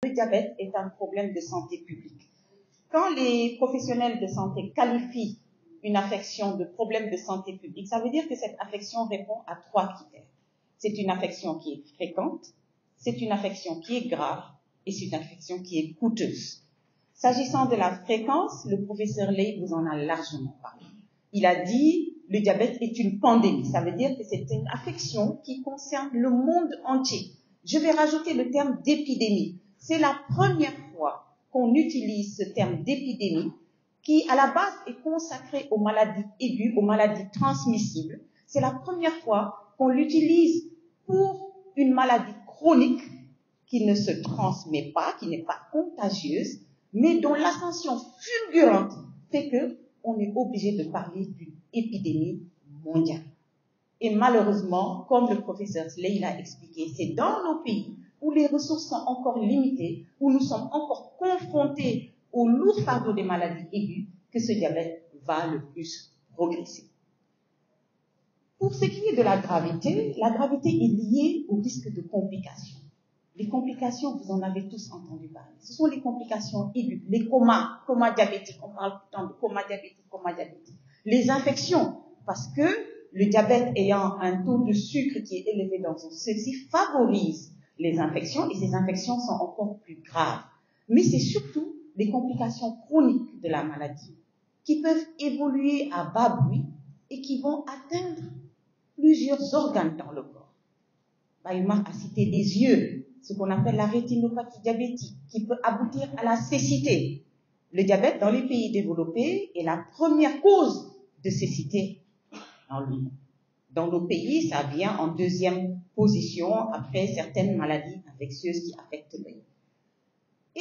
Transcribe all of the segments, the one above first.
Le diabète est un problème de santé publique. Quand les professionnels de santé qualifient une affection de problème de santé publique, ça veut dire que cette affection répond à 3 critères. C'est une affection qui est fréquente, c'est une affection qui est grave et c'est une affection qui est coûteuse. S'agissant de la fréquence, le professeur Ley vous en a largement parlé. Il a dit le diabète est une pandémie. Ça veut dire que c'est une affection qui concerne le monde entier. Je vais rajouter le terme d'épidémie. C'est la première fois qu'on utilise ce terme d'épidémie qui, à la base, est consacré aux maladies aiguës, aux maladies transmissibles. C'est la première fois qu'on l'utilise pour une maladie chronique qui ne se transmet pas, qui n'est pas contagieuse, mais dont l'ascension fulgurante fait qu'on est obligé de parler d'une épidémie mondiale. Et malheureusement, comme le professeur Sley l'a expliqué, c'est dans nos pays où les ressources sont encore limitées, où nous sommes encore confrontés au lourd fardeau des maladies aiguës, que ce diabète va le plus progresser. Pour ce qui est de la gravité est liée au risque de complications. Les complications, vous en avez tous entendu parler. Ce sont les complications aiguës, les comas diabétiques. On parle tout le temps de coma diabétique. Les infections, parce que le diabète ayant un taux de sucre qui est élevé dans son sang, ceci favorise les infections et ces infections sont encore plus graves. Mais c'est surtout les complications chroniques de la maladie qui peuvent évoluer à bas bruit et qui vont atteindre plusieurs organes dans le corps. Bayuma a cité les yeux, ce qu'on appelle la rétinopathie diabétique, qui peut aboutir à la cécité. Le diabète dans les pays développés est la première cause de cécité dans le monde. Dans nos pays, ça vient en deuxième position après certaines maladies infectieuses qui affectent l'œil. Et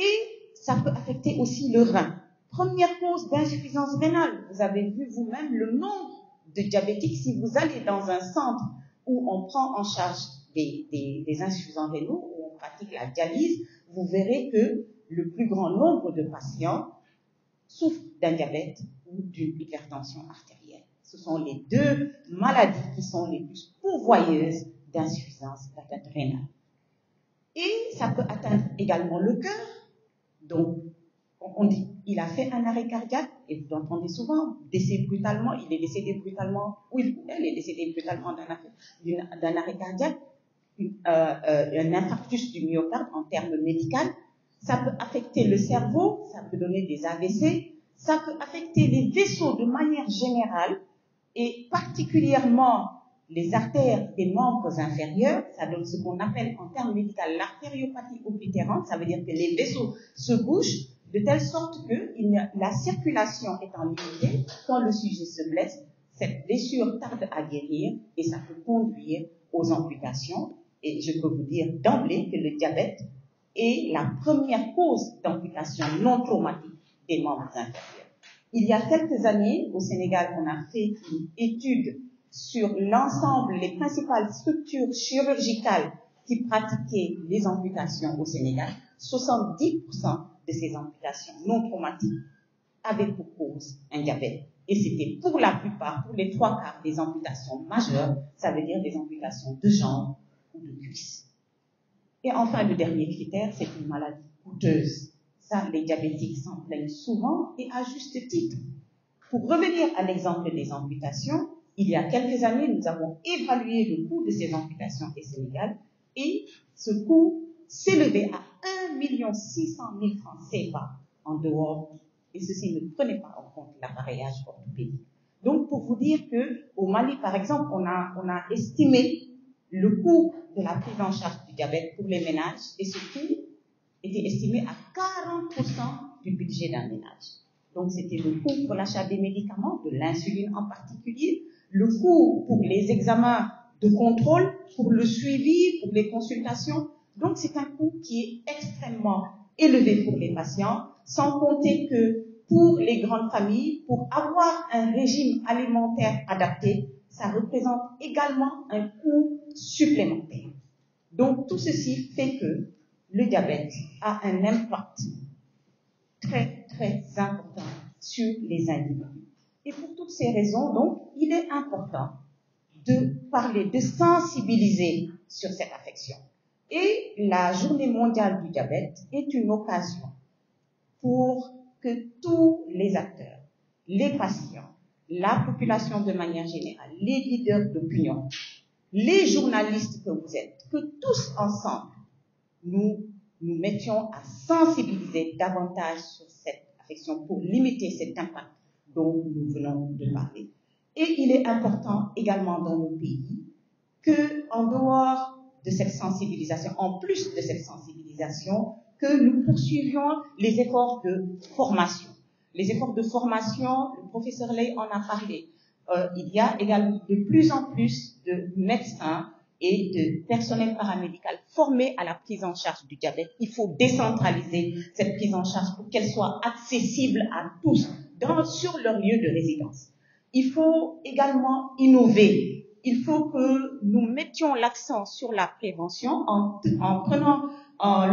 ça peut affecter aussi le rein. Première cause d'insuffisance rénale. Vous avez vu vous-même le nombre de diabétiques. Si vous allez dans un centre où on prend en charge des insuffisants rénaux, où on pratique la dialyse, vous verrez que le plus grand nombre de patients souffrent d'un diabète ou d'une hypertension artérielle. Ce sont les deux maladies qui sont les plus pourvoyeuses d'insuffisance rénale. Et ça peut atteindre également le cœur. Donc, on dit, il a fait un arrêt cardiaque, et vous l'entendez souvent, décès brutalement, il est décédé brutalement, ou elle est décédée brutalement d'un arrêt cardiaque, un infarctus du myocarde en termes médicaux. Ça peut affecter le cerveau, ça peut donner des AVC, ça peut affecter les vaisseaux de manière générale, et particulièrement les artères des membres inférieurs. Ça donne ce qu'on appelle en termes médicaux l'artériopathie oblitérante. Ça veut dire que les vaisseaux se bouchent de telle sorte que la circulation étant limitée, quand le sujet se blesse, cette blessure tarde à guérir et ça peut conduire aux amputations. Et je peux vous dire d'emblée que le diabète est la première cause d'amputation non traumatique des membres inférieurs. Il y a quelques années, au Sénégal, on a fait une étude sur l'ensemble, les principales structures chirurgicales qui pratiquaient les amputations au Sénégal. 70% de ces amputations non traumatiques avaient pour cause un diabète. Et c'était pour la plupart, pour les 3/4 des amputations majeures, ça veut dire des amputations de jambes ou de cuisses. Et enfin, le dernier critère, c'est une maladie coûteuse. Ça, les diabétiques s'en plaignent souvent et à juste titre. Pour revenir à l'exemple des amputations, il y a quelques années, nous avons évalué le coût de ces amputations au Sénégal et ce coût s'élevait à 1,6 million de francs CFA en dehors, et ceci ne prenait pas en compte l'appareillage orthopédique. Donc, pour vous dire qu'au Mali, par exemple, on a estimé le coût de la prise en charge du diabète pour les ménages, et ce coût était estimé à 40% du budget d'un ménage. Donc, c'était le coût pour l'achat des médicaments, de l'insuline en particulier, le coût pour les examens de contrôle, pour le suivi, pour les consultations. Donc, c'est un coût qui est extrêmement élevé pour les patients, sans compter que pour les grandes familles, pour avoir un régime alimentaire adapté, ça représente également un coût supplémentaire. Donc, tout ceci fait que le diabète a un impact très, très important sur les individus. Et pour toutes ces raisons, donc, il est important de parler, de sensibiliser sur cette affection. Et la Journée mondiale du diabète est une occasion pour que tous les acteurs, les patients, la population de manière générale, les leaders d'opinion, les journalistes que vous êtes, que tous ensemble, nous mettions à sensibiliser davantage sur cette affection pour limiter cet impact dont nous venons de parler. Et il est important également dans nos pays que, en dehors de cette sensibilisation, en plus de cette sensibilisation, que nous poursuivions les efforts de formation. Les efforts de formation, le professeur Ley en a parlé. Il y a également de plus en plus de médecins et de personnel paramédical formés à la prise en charge du diabète. Il faut décentraliser cette prise en charge pour qu'elle soit accessible à tous sur leur lieu de résidence. Il faut également innover. Il faut que nous mettions l'accent sur la prévention en prenant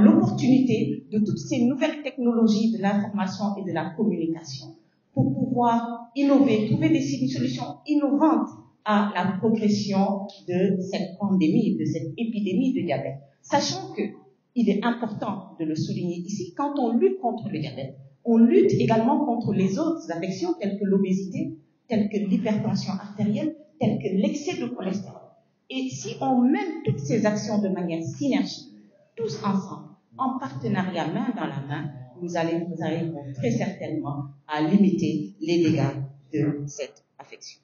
l'opportunité de toutes ces nouvelles technologies de l'information et de la communication pour pouvoir innover, trouver des solutions innovantes à la progression de cette pandémie, de cette épidémie de diabète. Sachant qu'il est important de le souligner ici, quand on lutte contre le diabète, on lutte également contre les autres affections telles que l'obésité, telles que l'hypertension artérielle, telles que l'excès de cholestérol. Et si on mène toutes ces actions de manière synergique, tous ensemble, en partenariat main dans la main, nous arriverons très certainement à limiter les dégâts de cette affection.